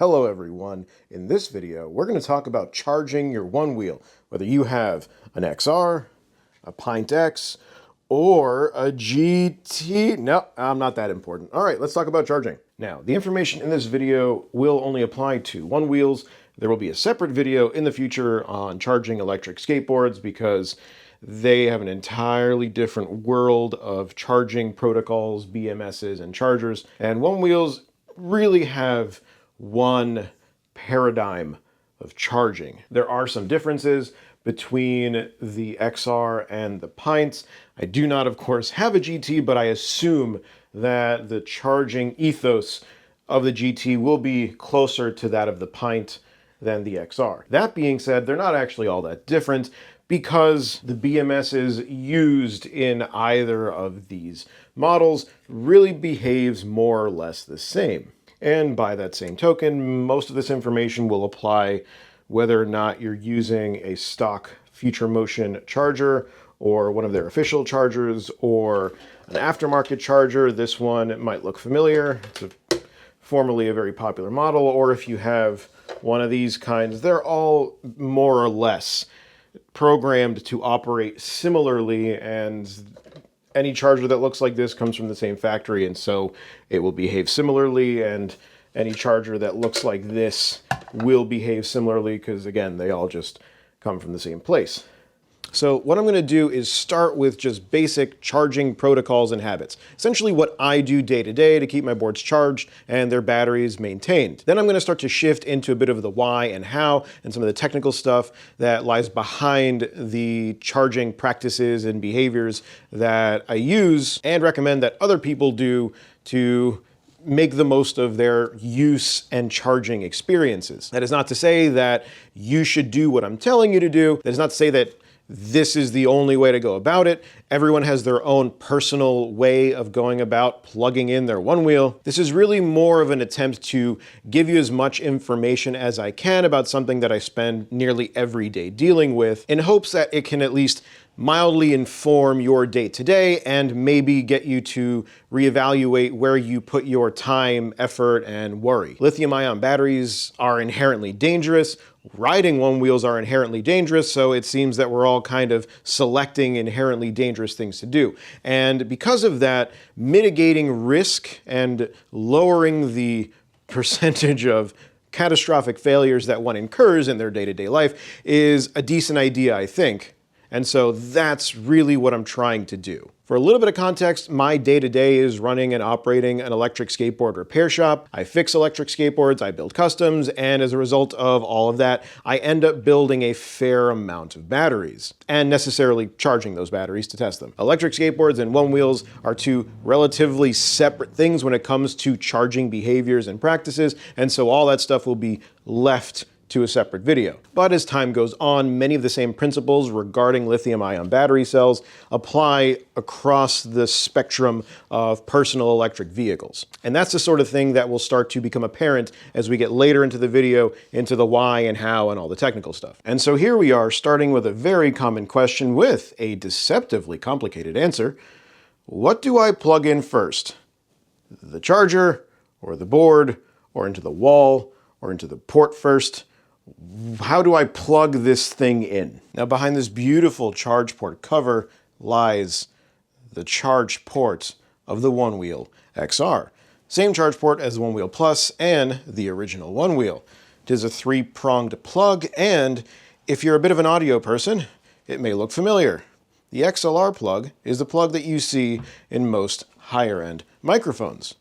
Hello everyone. In this video, we're going to talk about charging your Onewheel, whether you have an XR, a Pint X, or a GT. No, I'm not that important. All right, let's talk about charging. Now, the information in this video will only apply to Onewheels. There will be a separate video in the future on charging electric skateboards because they have an entirely different world of charging protocols, BMSs, and chargers. And Onewheels really have one paradigm of charging. There are some differences between the XR and the Pints. I do not, of course, have a GT, but I assume that the charging ethos of the GT will be closer to that of the Pint than the XR. That being said, they're not actually all that different because the BMSs used in either of these models really behaves more or less the same. And by that same token, most of this information will apply whether or not you're using a stock Future Motion charger or one of their official chargers or an aftermarket charger. This one might look familiar. It's formerly a very popular model, or if you have one of these kinds, they're all more or less programmed to operate similarly, and any charger that looks like this comes from the same factory, and so it will behave similarly, and any charger that looks like this will behave similarly because, again, they all just come from the same place. So what I'm going to do is start with just basic charging protocols and habits. Essentially what I do day to day to keep my boards charged and their batteries maintained. Then I'm going to start to shift into a bit of the why and how and some of the technical stuff that lies behind the charging practices and behaviors that I use and recommend that other people do to make the most of their use and charging experiences. That is not to say that you should do what I'm telling you to do. That is not to say that this is the only way to go about it. Everyone has their own personal way of going about plugging in their Onewheel. This is really more of an attempt to give you as much information as I can about something that I spend nearly every day dealing with, in hopes that it can at least mildly inform your day-to-day and maybe get you to reevaluate where you put your time, effort, and worry. Lithium-ion batteries are inherently dangerous. Riding Onewheels are inherently dangerous, so it seems that we're all kind of selecting inherently dangerous things to do. And because of that, mitigating risk and lowering the percentage of catastrophic failures that one incurs in their day-to-day life is a decent idea, I think. And so that's really what I'm trying to do. For a little bit of context, my day-to-day is running and operating an electric skateboard repair shop. I fix electric skateboards, I build customs, and as a result of all of that, I end up building a fair amount of batteries and necessarily charging those batteries to test them. Electric skateboards and Onewheels are two relatively separate things when it comes to charging behaviors and practices, and so all that stuff will be left to a separate video. But as time goes on, many of the same principles regarding lithium-ion battery cells apply across the spectrum of personal electric vehicles. And that's the sort of thing that will start to become apparent as we get later into the video, into the why and how and all the technical stuff. And so here we are, starting with a very common question with a deceptively complicated answer. What do I plug in first? The charger, or the board, or into the wall, or into the port first? How do I plug this thing in? Now, behind this beautiful charge port cover lies the charge port of the Onewheel XR. Same charge port as the Onewheel Plus and the original Onewheel. It is a three-pronged plug, and if you're a bit of an audio person, it may look familiar. The XLR plug is the plug that you see in most higher-end microphones.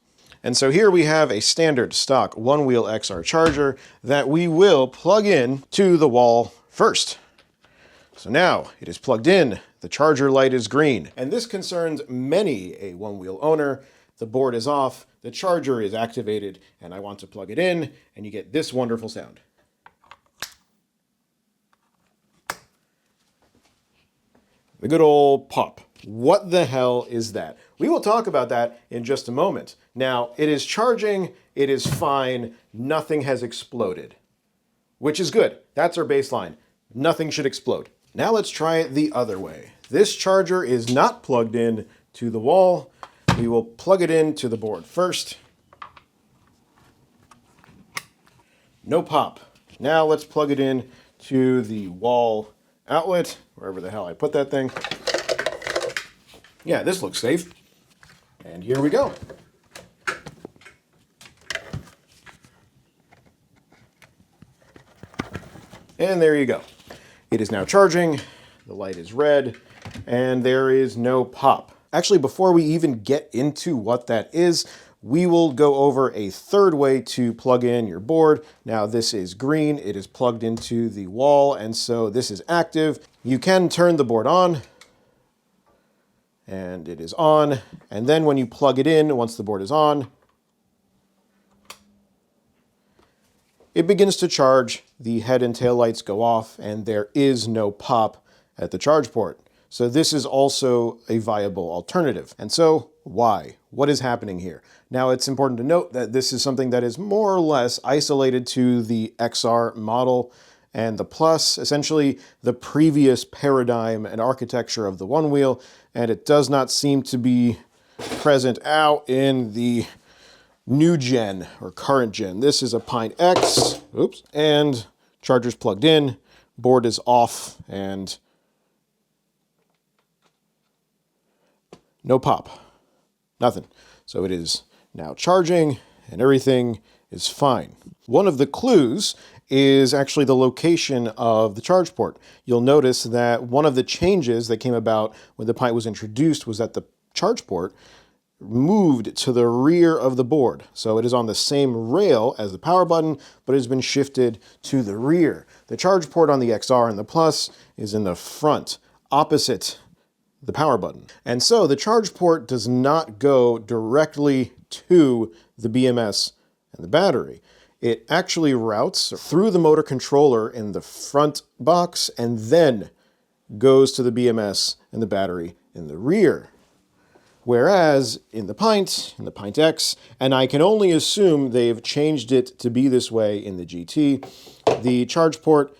And so here we have a standard stock Onewheel XR charger that we will plug in to the wall first. So now it is plugged in, the charger light is green, and this concerns many a Onewheel owner. The board is off, the charger is activated, and I want to plug it in, and you get this wonderful sound. The good old pop. What the hell is that? We will talk about that in just a moment. Now, it is charging, it is fine, nothing has exploded, which is good. That's our baseline. Nothing should explode. Now let's try it the other way. This charger is not plugged in to the wall. We will plug it into the board first. No pop. Now let's plug it in to the wall outlet, wherever the hell I put that thing. Yeah, this looks safe. And here we go. And there you go. It is now charging, the light is red, and there is no pop. Actually, before we even get into what that is, we will go over a third way to plug in your board. Now this is green, it is plugged into the wall, and so this is active. You can turn the board on, and it is on, and then when you plug it in, once the board is on, it begins to charge, the head and tail lights go off, and there is no pop at the charge port. So this is also a viable alternative. And so why? What is happening here? Now it's important to note that this is something that is more or less isolated to the XR model and the Plus, essentially the previous paradigm and architecture of the Onewheel, and it does not seem to be present out in the new gen or current gen. This is a Pint X, oops, and charger's plugged in, board is off, and no pop, nothing. So it is now charging and everything is fine. One of the clues is actually the location of the charge port. You'll notice that one of the changes that came about when the Pint was introduced was that the charge port moved to the rear of the board. So it is on the same rail as the power button, but it has been shifted to the rear. The charge port on the XR and the Plus is in the front, opposite the power button. And so the charge port does not go directly to the BMS and the battery. It actually routes through the motor controller in the front box and then goes to the BMS and the battery in the rear. Whereas in the Pint X, and I can only assume they've changed it to be this way in the GT, the charge port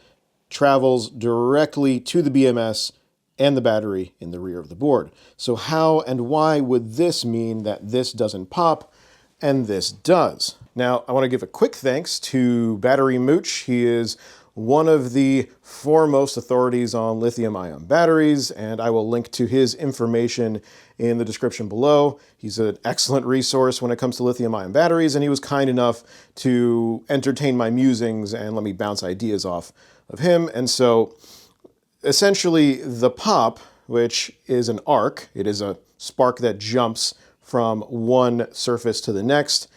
travels directly to the BMS and the battery in the rear of the board. So how and why would this mean that this doesn't pop and this does? Now, I want to give a quick thanks to Battery Mooch. He is one of the foremost authorities on lithium-ion batteries, and I will link to his information in the description below. He's an excellent resource when it comes to lithium-ion batteries, and he was kind enough to entertain my musings and let me bounce ideas off of him. And so essentially, the pop, which is an arc, it is a spark that jumps from one surface to the next.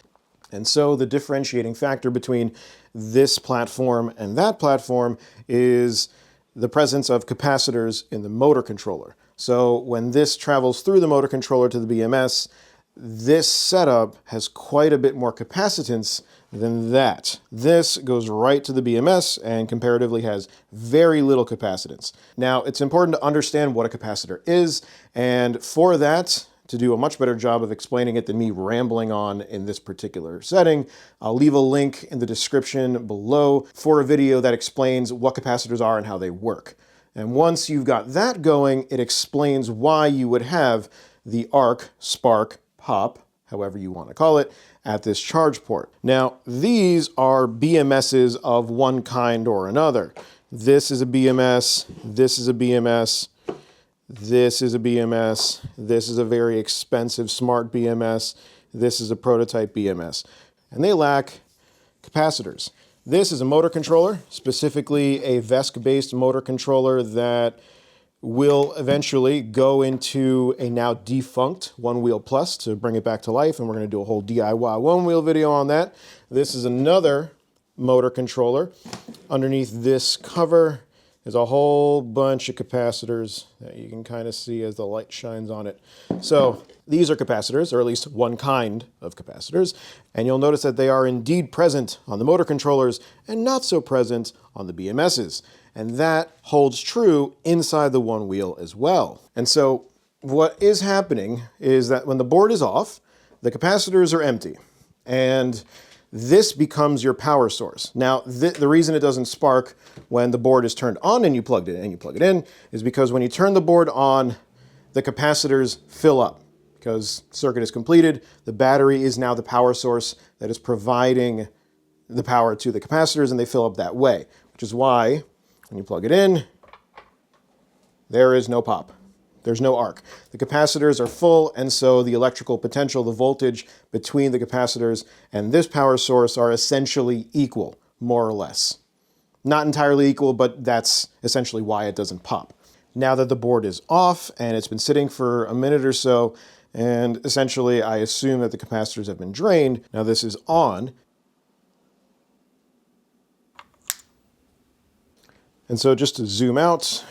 And so the differentiating factor between this platform and that platform is the presence of capacitors in the motor controller. So when this travels through the motor controller to the BMS, this setup has quite a bit more capacitance than that. This goes right to the BMS and comparatively has very little capacitance. Now, it's important to understand what a capacitor is, and for that, to do a much better job of explaining it than me rambling on in this particular setting, I'll leave a link in the description below for a video that explains what capacitors are and how they work. And once you've got that going, it explains why you would have the arc, spark, pop, however you want to call it, at this charge port. Now, these are BMSs of one kind or another. This is a BMS, this is a BMS, this is a BMS, this is a very expensive smart BMS, this is a prototype BMS, and they lack capacitors. This is a motor controller, specifically a VESC-based motor controller that will eventually go into a now defunct Onewheel Plus to bring it back to life, and we're going to do a whole DIY Onewheel video on that. This is another motor controller. Underneath this cover is a whole bunch of capacitors that you can kind of see as the light shines on it. So these are capacitors, or at least one kind of capacitors, and you'll notice that they are indeed present on the motor controllers and not so present on the BMSs. And that holds true inside the Onewheel as well. And so what is happening is that when the board is off, the capacitors are empty, and this becomes your power source. Now, the reason it doesn't spark when the board is turned on and you plug it in is because when you turn the board on, the capacitors fill up. Because circuit is completed, the battery is now the power source that is providing the power to the capacitors and they fill up that way, which is why when you plug it in, there is no pop. There's no arc. The capacitors are full, and so the electrical potential, the voltage between the capacitors and this power source are essentially equal, more or less. Not entirely equal, but that's essentially why it doesn't pop. Now that the board is off and it's been sitting for a minute or so, and essentially I assume that the capacitors have been drained, now this is on. And so just to zoom out,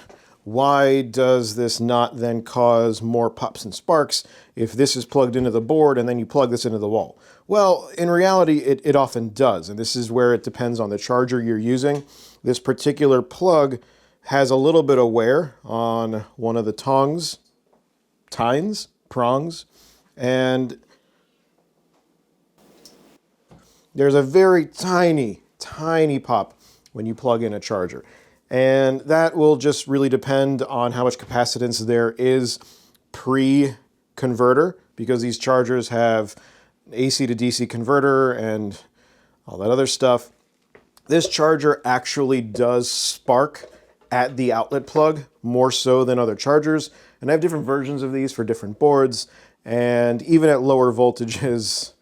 why does this not then cause more pops and sparks if this is plugged into the board and then you plug this into the wall? Well, in reality, it often does, and this is where it depends on the charger you're using. This particular plug has a little bit of wear on one of the prongs, and there's a very tiny pop when you plug in a charger. And that will just really depend on how much capacitance there is pre-converter, because these chargers have AC to DC converter and all that other stuff. This charger actually does spark at the outlet plug more so than other chargers. And I have different versions of these for different boards. And even at lower voltages,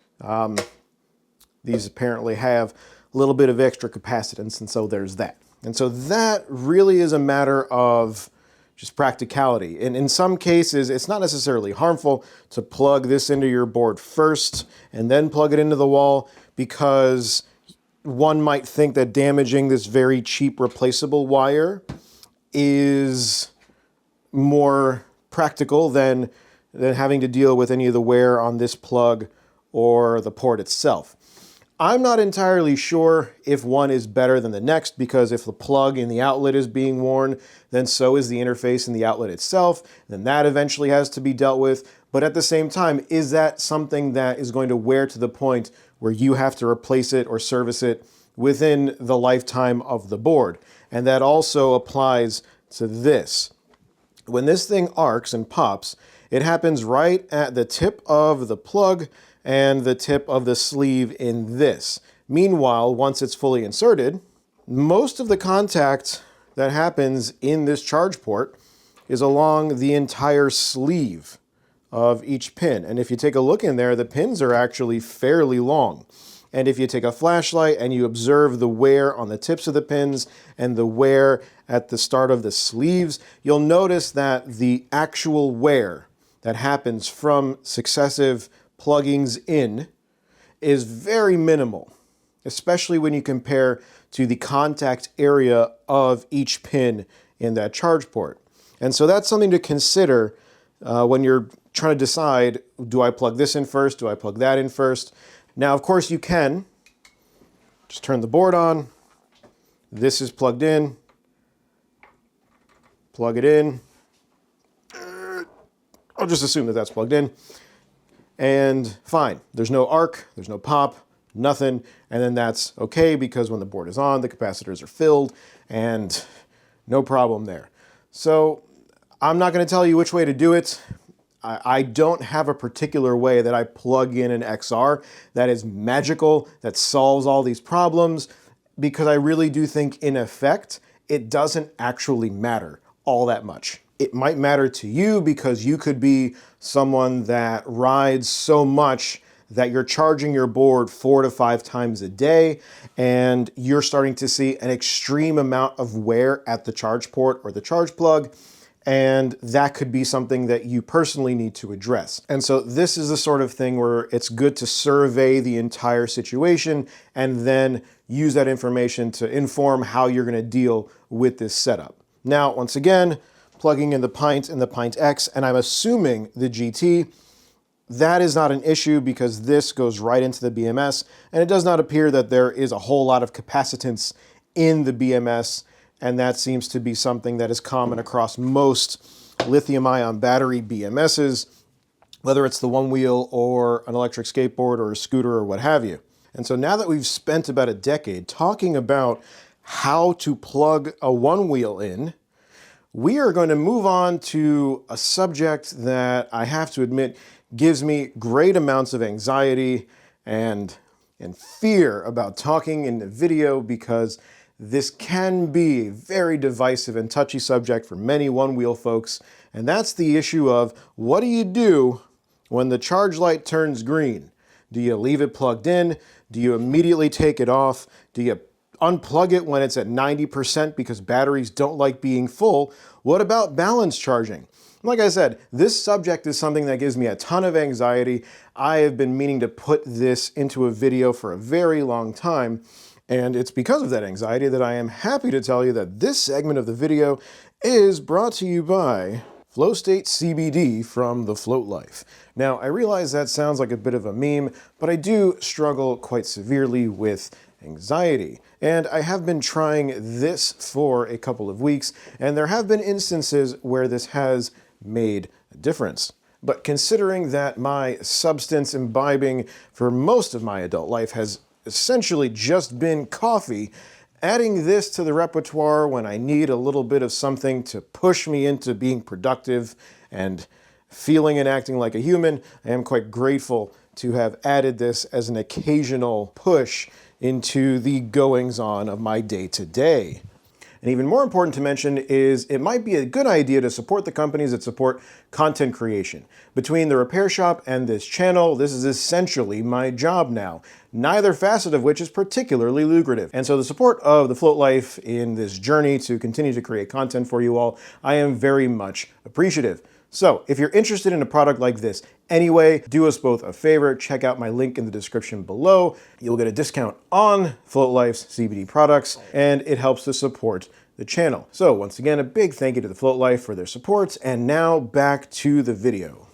these apparently have a little bit of extra capacitance, and so there's that. And so that really is a matter of just practicality. And in some cases, it's not necessarily harmful to plug this into your board first and then plug it into the wall, because one might think that damaging this very cheap replaceable wire is more practical than having to deal with any of the wear on this plug or the port itself. I'm not entirely sure if one is better than the next, because if the plug in the outlet is being worn, then so is the interface in the outlet itself. Then that eventually has to be dealt with. But at the same time, is that something that is going to wear to the point where you have to replace it or service it within the lifetime of the board? And that also applies to this. When this thing arcs and pops, it happens right at the tip of the plug and the tip of the sleeve in this. Meanwhile, once it's fully inserted, most of the contact that happens in this charge port is along the entire sleeve of each pin. And if you take a look in there, the pins are actually fairly long. And if you take a flashlight and you observe the wear on the tips of the pins and the wear at the start of the sleeves, you'll notice that the actual wear that happens from successive pluggings in is very minimal, especially when you compare to the contact area of each pin in that charge port. And so that's something to consider when you're trying to decide, do I plug this in first? Do I plug that in first? Now, of course, you can just turn the board on. This is plugged in. Plug it in. I'll just assume that that's plugged in. And fine, there's no arc, there's no pop, nothing, and then that's okay, because when the board is on, the capacitors are filled, and no problem there. So I'm not going to tell you which way to do it. I don't have a particular way that I plug in an XR that is magical, that solves all these problems, because I really do think, in effect, it doesn't actually matter all that much. It might matter to you because you could be someone that rides so much that you're charging your board 4 to 5 times a day, and you're starting to see an extreme amount of wear at the charge port or the charge plug, and that could be something that you personally need to address. And so this is the sort of thing where it's good to survey the entire situation and then use that information to inform how you're going to deal with this setup. Now, once again, plugging in the Pint and the Pint X, and I'm assuming the GT, that is not an issue because this goes right into the BMS, and it does not appear that there is a whole lot of capacitance in the BMS, and that seems to be something that is common across most lithium-ion battery BMSs, whether it's the Onewheel or an electric skateboard or a scooter or what have you. And so now that we've spent about a decade talking about how to plug a Onewheel in, we are going to move on to a subject that I have to admit gives me great amounts of anxiety and and fear about talking in the video because this can be a very divisive and touchy subject for many one-wheel folks, and that's the issue of what do you do when the charge light turns green? Do you leave it plugged in? Do you immediately take it off? Do you unplug it when it's at 90% because batteries don't like being full? What about balance charging? Like I said, this subject is something that gives me a ton of anxiety. I have been meaning to put this into a video for a very long time, and it's because of that anxiety that I am happy to tell you that this segment of the video is brought to you by Flow State CBD from The Float Life. Now, I realize that sounds like a bit of a meme, but I do struggle quite severely with anxiety. And I have been trying this for a couple of weeks, and there have been instances where this has made a difference. But considering that my substance imbibing for most of my adult life has essentially just been coffee, adding this to the repertoire when I need a little bit of something to push me into being productive and feeling and acting like a human, I am quite grateful to have added this as an occasional push into the goings-on of my day-to-day. And even more important to mention is it might be a good idea to support the companies that support content creation. Between the repair shop and this channel, this is essentially my job now, neither facet of which is particularly lucrative. And so the support of the Float Life in this journey to continue to create content for you all, I am very much appreciative. So if you're interested in a product like this anyway, do us both a favor, check out my link in the description below. You'll get a discount on Float Life's CBD products, and it helps to support the channel. So once again, a big thank you to the Float Life for their support, and now back to the video.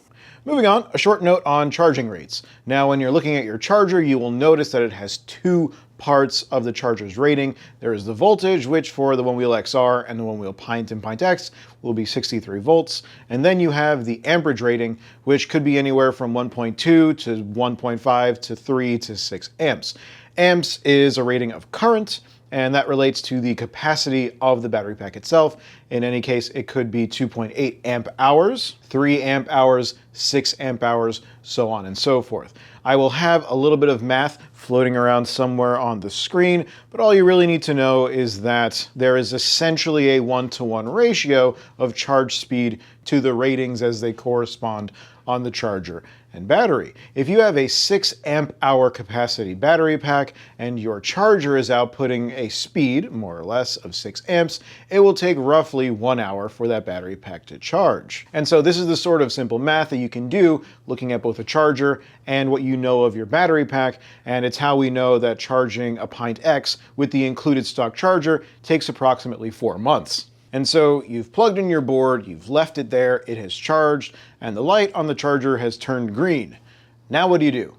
Moving on, a short note on charging rates. Now, when you're looking at your charger, you will notice that it has two parts of the charger's rating. There is the voltage, which for the Onewheel XR and the Onewheel Pint and Pint X will be 63 volts. And then you have the amperage rating, which could be anywhere from 1.2 to 1.5 to 3 to 6 amps. Amps is a rating of current, and that relates to the capacity of the battery pack itself. In any case, it could be 2.8 amp hours, 3 amp hours, 6 amp hours, so on and so forth. I will have a little bit of math floating around somewhere on the screen, but all you really need to know is that there is essentially a 1-to-1 ratio of charge speed to the ratings as they correspond on the charger and battery. If you have a 6 amp hour capacity battery pack and your charger is outputting a speed, more or less, of 6 amps, it will take roughly 1 hour for that battery pack to charge. And so this is the sort of simple math that you can do looking at both a charger and what you know of your battery pack, and it's how we know that charging a Pint X with the included stock charger takes approximately 4 months. And so you've plugged in your board, you've left it there, it has charged, and the light on the charger has turned green. Now what do?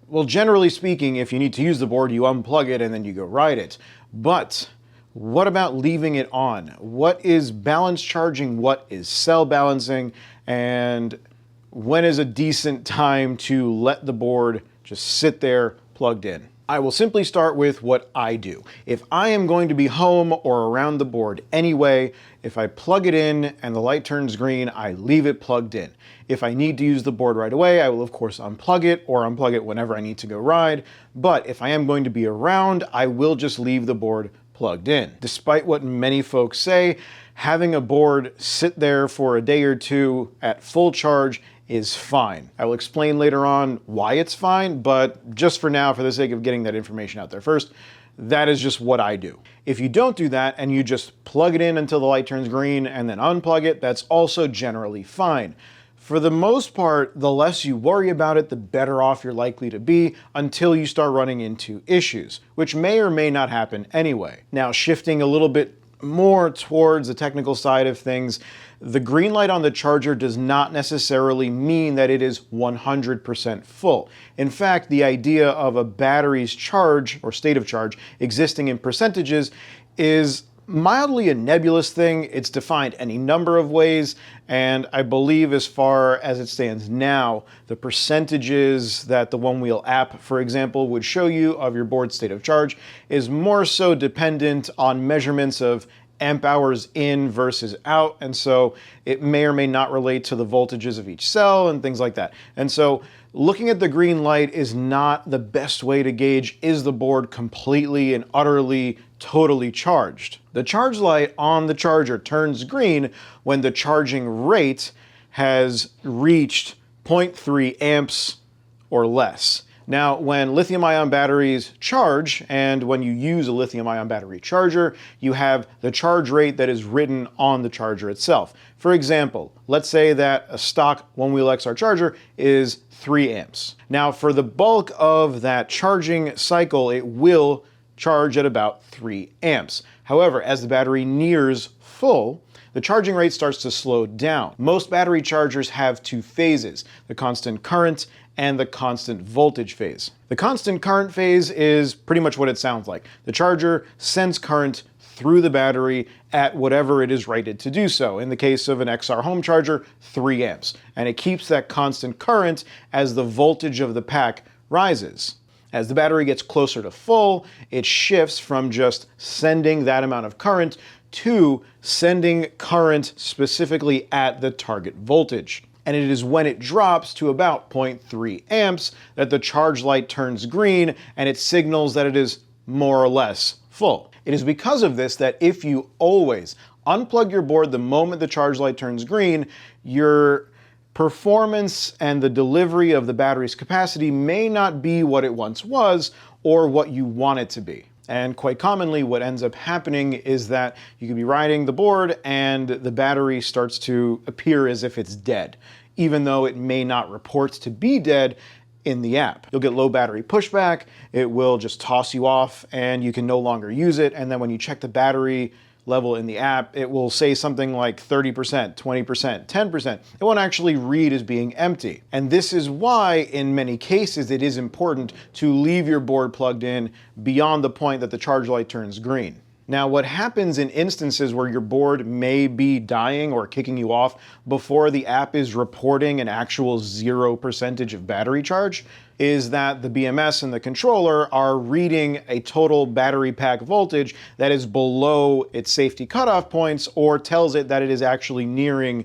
Well, generally speaking, if you need to use the board, you unplug it and then you go ride it. But what about leaving it on? What is balance charging? What is cell balancing? And when is a decent time to let the board just sit there plugged in? I will simply start with what I do. If I am going to be home or around the board anyway, if I plug it in and the light turns green, I leave it plugged in. If I need to use the board right away, I will of course unplug it or unplug it whenever I need to go ride. But if I am going to be around, I will just leave the board plugged in. Despite what many folks say, having a board sit there for a day or two at full charge is fine. I will explain later on why it's fine, but just for now, for the sake of getting that information out there first, that is just what I do. If you don't do that and you just plug it in until the light turns green and then unplug it, that's also generally fine. For the most part, the less you worry about it, the better off you're likely to be until you start running into issues, which may or may not happen anyway. Now, shifting a little bit more towards the technical side of things, the green light on the charger does not necessarily mean that it is 100% full. In fact, the idea of a battery's charge or state of charge existing in percentages is mildly a nebulous thing. It's defined any number of ways, and I believe as far as it stands now, the percentages that the Onewheel app, for example, would show you of your board state of charge is more so dependent on measurements of amp hours in versus out, and so it may or may not relate to the voltages of each cell and things like that. And so looking at the green light is not the best way to gauge, is the board completely and utterly, totally charged? The charge light on the charger turns green when the charging rate has reached 0.3 amps or less. Now, when lithium-ion batteries charge, and when you use a lithium-ion battery charger, you have the charge rate that is written on the charger itself. For example, let's say that a stock Onewheel XR charger is 3 amps. Now, for the bulk of that charging cycle, it will charge at about 3 amps. However, as the battery nears full, the charging rate starts to slow down. Most battery chargers have 2 phases, the constant current and the constant voltage phase. The constant current phase is pretty much what it sounds like. The charger sends current through the battery at whatever it is rated to do so. In the case of an XR home charger, 3 amps. And it keeps that constant current as the voltage of the pack rises. As the battery gets closer to full, it shifts from just sending that amount of current to sending current specifically at the target voltage. And it is when it drops to about 0.3 amps that the charge light turns green and it signals that it is more or less full. It is because of this that if you always unplug your board the moment the charge light turns green, your performance and the delivery of the battery's capacity may not be what it once was or what you want it to be. And quite commonly, what ends up happening is that you could be riding the board and the battery starts to appear as if it's dead, even though it may not report to be dead in the app. You'll get low battery pushback, it will just toss you off and you can no longer use it. And then when you check the battery level in the app, it will say something like 30%, 20%, 10%. It won't actually read as being empty. And this is why, in many cases, it is important to leave your board plugged in beyond the point that the charge light turns green. Now, what happens in instances where your board may be dying or kicking you off before the app is reporting an actual 0% of battery charge is that the BMS and the controller are reading a total battery pack voltage that is below its safety cutoff points or tells it that it is actually nearing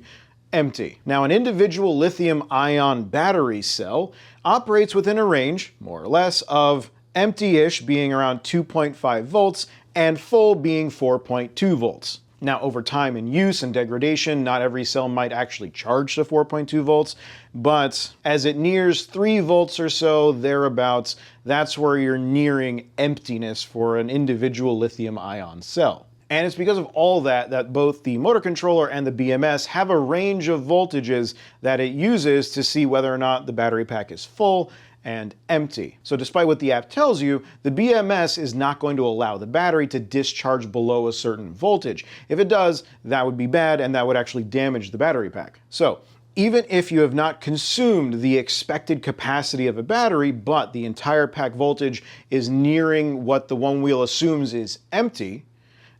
empty. Now, an individual lithium-ion battery cell operates within a range, more or less, of empty-ish being around 2.5 volts and full being 4.2 volts. Now, over time in use and degradation, not every cell might actually charge to 4.2 volts, but as it nears 3 volts or so, thereabouts, that's where you're nearing emptiness for an individual lithium-ion cell. And it's because of all that both the motor controller and the BMS have a range of voltages that it uses to see whether or not the battery pack is full and empty. So despite what the app tells you, the BMS is not going to allow the battery to discharge below a certain voltage. If it does, that would be bad and that would actually damage the battery pack. So even if you have not consumed the expected capacity of a battery, but the entire pack voltage is nearing what the Onewheel assumes is empty,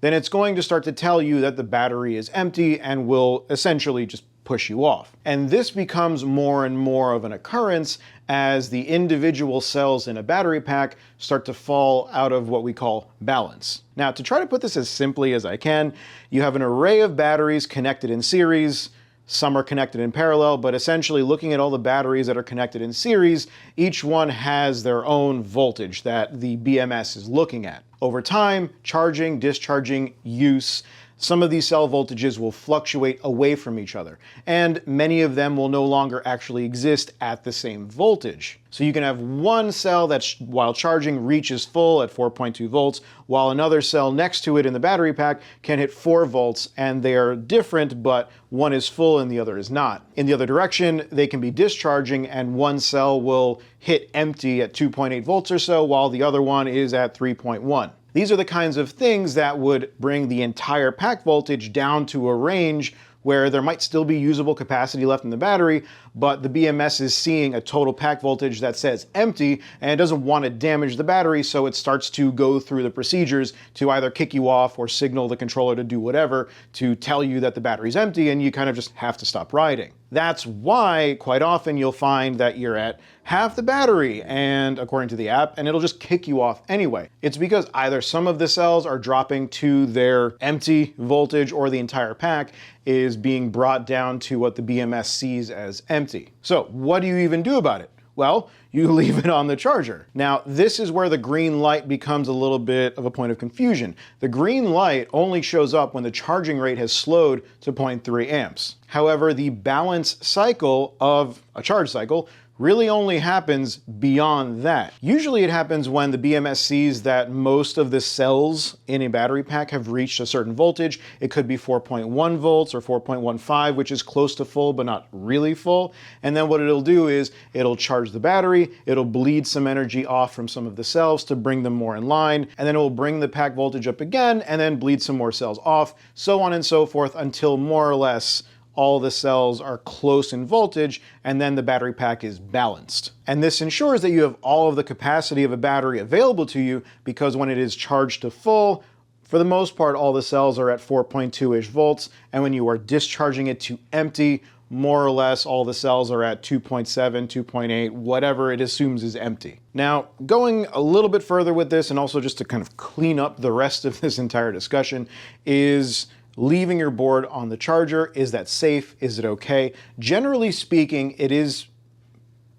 then it's going to start to tell you that the battery is empty and will essentially just push you off. And this becomes more and more of an occurrence as the individual cells in a battery pack start to fall out of what we call balance. Now, to try to put this as simply as I can, you have an array of batteries connected in series. Some are connected in parallel, but essentially looking at all the batteries that are connected in series, each one has their own voltage that the BMS is looking at. Over time, charging, discharging, use, some of these cell voltages will fluctuate away from each other, and many of them will no longer actually exist at the same voltage. So you can have one cell that, while charging, reaches full at 4.2 volts, while another cell next to it in the battery pack can hit 4 volts, and they are different, but one is full and the other is not. In the other direction, they can be discharging, and one cell will hit empty at 2.8 volts or so, while the other one is at 3.1. These are the kinds of things that would bring the entire pack voltage down to a range where there might still be usable capacity left in the battery, but the BMS is seeing a total pack voltage that says empty, and it doesn't want to damage the battery, so it starts to go through the procedures to either kick you off or signal the controller to do whatever to tell you that the battery's empty, and you kind of just have to stop riding. That's why quite often you'll find that you're at half the battery and according to the app, and it'll just kick you off anyway. It's because either some of the cells are dropping to their empty voltage or the entire pack is being brought down to what the BMS sees as empty. So what do you even do about it? Well, you leave it on the charger. Now, this is where the green light becomes a little bit of a point of confusion. The green light only shows up when the charging rate has slowed to 0.3 amps. However, the balance cycle of a charge cycle really only happens beyond that. Usually it happens when the BMS sees that most of the cells in a battery pack have reached a certain voltage. It could be 4.1 volts or 4.15, which is close to full, but not really full. And then what it'll do is it'll charge the battery, it'll bleed some energy off from some of the cells to bring them more in line, and then it will bring the pack voltage up again and then bleed some more cells off, so on and so forth until more or less all the cells are close in voltage, and then the battery pack is balanced. And this ensures that you have all of the capacity of a battery available to you, because when it is charged to full, for the most part, all the cells are at 4.2-ish volts, and when you are discharging it to empty, more or less all the cells are at 2.7, 2.8, whatever it assumes is empty. Now, going a little bit further with this, and also just to kind of clean up the rest of this entire discussion, is leaving your board on the charger. Is that safe? Is it okay? Generally speaking, it is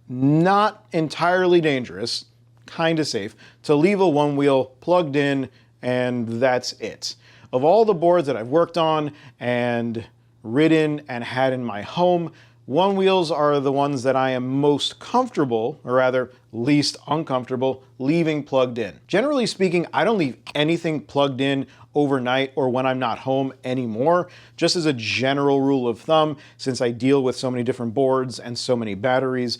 not entirely dangerous, kind of safe, to leave a Onewheel plugged in and that's it. Of all the boards that I've worked on and ridden and had in my home, Onewheels are the ones that I am most comfortable, or rather least uncomfortable, leaving plugged in. Generally speaking, I don't leave anything plugged in overnight or when I'm not home anymore, just as a general rule of thumb, since I deal with so many different boards and so many batteries.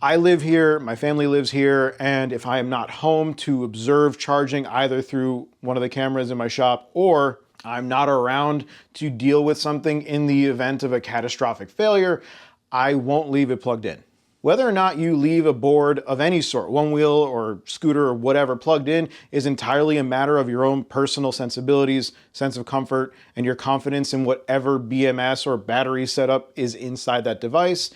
I live here, my family lives here, and if I am not home to observe charging either through one of the cameras in my shop or I'm not around to deal with something in the event of a catastrophic failure, I won't leave it plugged in. Whether or not you leave a board of any sort, Onewheel or scooter or whatever, plugged in is entirely a matter of your own personal sensibilities, sense of comfort, and your confidence in whatever BMS or battery setup is inside that device.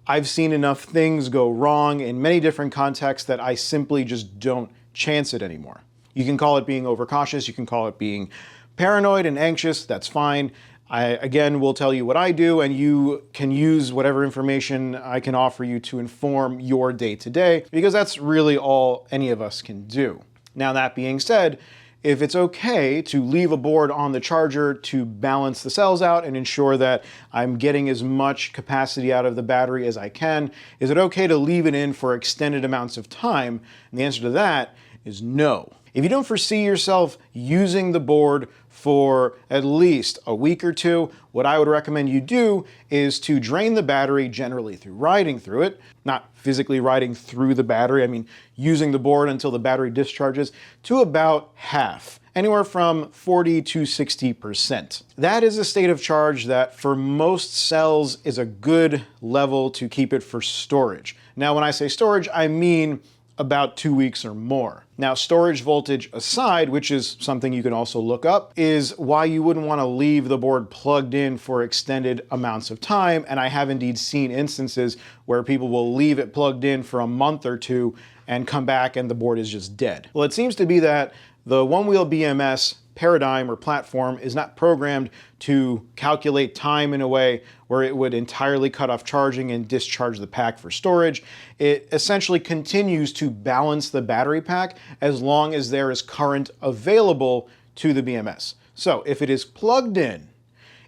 I've seen enough things go wrong in many different contexts that I simply just don't chance it anymore. You can call it being overcautious, you can call it being paranoid and anxious, that's fine. I, again, will tell you what I do, and you can use whatever information I can offer you to inform your day-to-day, because that's really all any of us can do. Now, that being said, if it's okay to leave a board on the charger to balance the cells out and ensure that I'm getting as much capacity out of the battery as I can, is it okay to leave it in for extended amounts of time? And the answer to that is no. If you don't foresee yourself using the board for at least a week or two, what I would recommend you do is to drain the battery, generally through riding through it, not physically riding through the battery, I mean using the board until the battery discharges, to about half, anywhere from 40 to 60%. That is a state of charge that for most cells is a good level to keep it for storage. Now, when I say storage, I mean about 2 weeks or more. Now, storage voltage aside, which is something you can also look up, is why you wouldn't want to leave the board plugged in for extended amounts of time. And I have indeed seen instances where people will leave it plugged in for a month or two and come back and the board is just dead. Well, it seems to be that the Onewheel BMS paradigm or platform is not programmed to calculate time in a way where it would entirely cut off charging and discharge the pack for storage. It essentially continues to balance the battery pack as long as there is current available to the BMS. So if it is plugged in,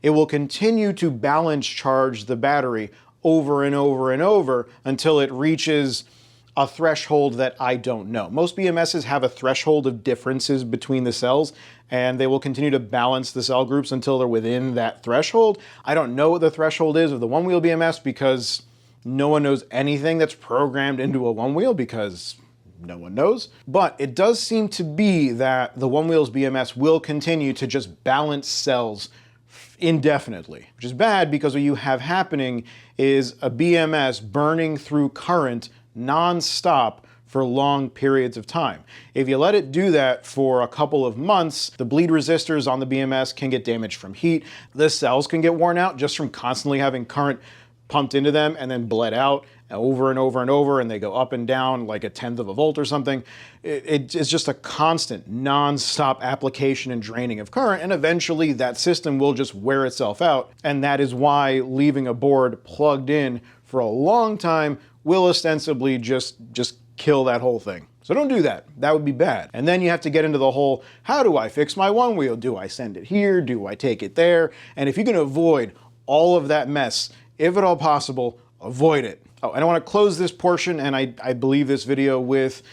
it will continue to balance charge the battery over and over and over until it reaches a threshold that I don't know. Most BMSs have a threshold of differences between the cells, and they will continue to balance the cell groups until they're within that threshold. I don't know what the threshold is of the Onewheel BMS because no one knows anything that's programmed into a Onewheel because no one knows. But it does seem to be that the Onewheel's BMS will continue to just balance cells indefinitely, which is bad because what you have happening is a BMS burning through current non-stop for long periods of time. If you let it do that for a couple of months, the bleed resistors on the BMS can get damaged from heat. The cells can get worn out just from constantly having current pumped into them and then bled out over and over and over, and they go up and down like a tenth of a volt or something. It's just a constant, non-stop application and draining of current, and eventually that system will just wear itself out. And that is why leaving a board plugged in for a long time will ostensibly just kill that whole thing. So don't do that. That would be bad. And then you have to get into the whole, how do I fix my Onewheel? Do I send it here? Do I take it there? And if you can avoid all of that mess, if at all possible, avoid it. Oh, and I want to close this portion, and I believe this video, with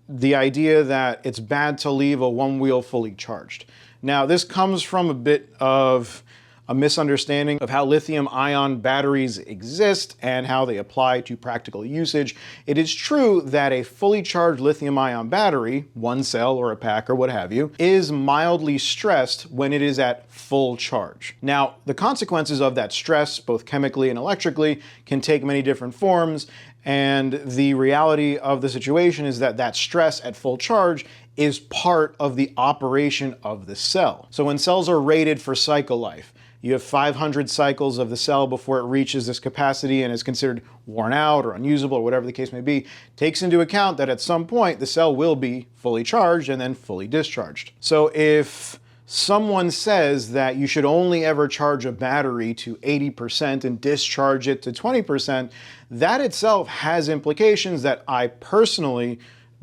the idea that it's bad to leave a Onewheel fully charged. Now, this comes from a bit of a misunderstanding of how lithium-ion batteries exist and how they apply to practical usage. It is true that a fully charged lithium-ion battery, one cell or a pack or what have you, is mildly stressed when it is at full charge. Now, the consequences of that stress, both chemically and electrically, can take many different forms, and the reality of the situation is that that stress at full charge is part of the operation of the cell. So when cells are rated for cycle life, you have 500 cycles of the cell before it reaches this capacity and is considered worn out or unusable or whatever the case may be. Takes into account that at some point the cell will be fully charged and then fully discharged. So if someone says that you should only ever charge a battery to 80% and discharge it to 20%, that itself has implications that I personally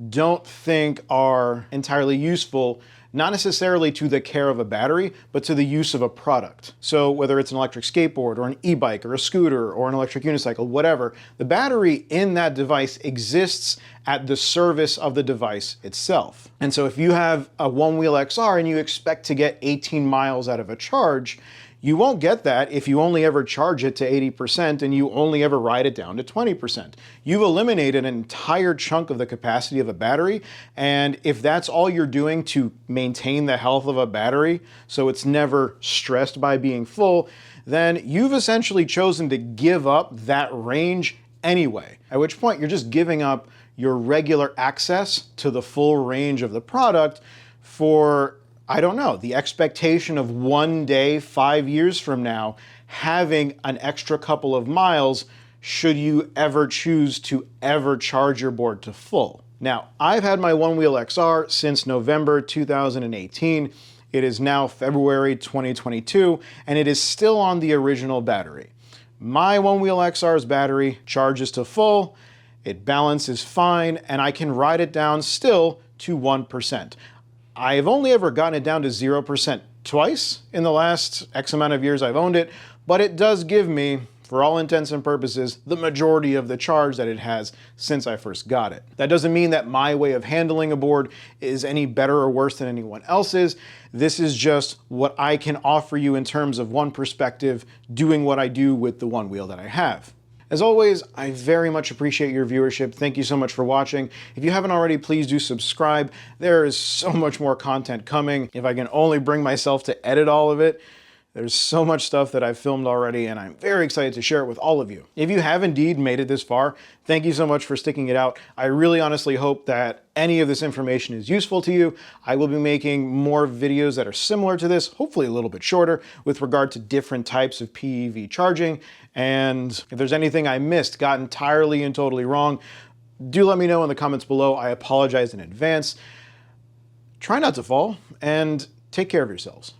don't think are entirely useful, not necessarily to the care of a battery, but to the use of a product. So whether it's an electric skateboard or an e-bike or a scooter or an electric unicycle, whatever, the battery in that device exists at the service of the device itself. And so if you have a Onewheel XR and you expect to get 18 miles out of a charge, you won't get that if you only ever charge it to 80% and you only ever ride it down to 20%. You've eliminated an entire chunk of the capacity of a battery, and if that's all you're doing to maintain the health of a battery, so it's never stressed by being full, then you've essentially chosen to give up that range anyway, at which point you're just giving up your regular access to the full range of the product for, I don't know, the expectation of one day, 5 years from now, having an extra couple of miles should you ever choose to ever charge your board to full. Now, I've had my Onewheel XR since November 2018. It is now February 2022, and it is still on the original battery. My Onewheel XR's battery charges to full, it balances fine, and I can ride it down still to 1%. I've only ever gotten it down to 0% twice in the last X amount of years I've owned it, but it does give me, for all intents and purposes, the majority of the charge that it has since I first got it. That doesn't mean that my way of handling a board is any better or worse than anyone else's. This is just what I can offer you in terms of one perspective, doing what I do with the Onewheel that I have. As always, I very much appreciate your viewership. Thank you so much for watching. If you haven't already, please do subscribe. There is so much more content coming. If I can only bring myself to edit all of it, there's so much stuff that I've filmed already, and I'm very excited to share it with all of you. If you have indeed made it this far, thank you so much for sticking it out. I really honestly hope that any of this information is useful to you. I will be making more videos that are similar to this, hopefully a little bit shorter, with regard to different types of PEV charging. And if there's anything I missed, got entirely and totally wrong, do let me know in the comments below. I apologize in advance. Try not to fall, and take care of yourselves.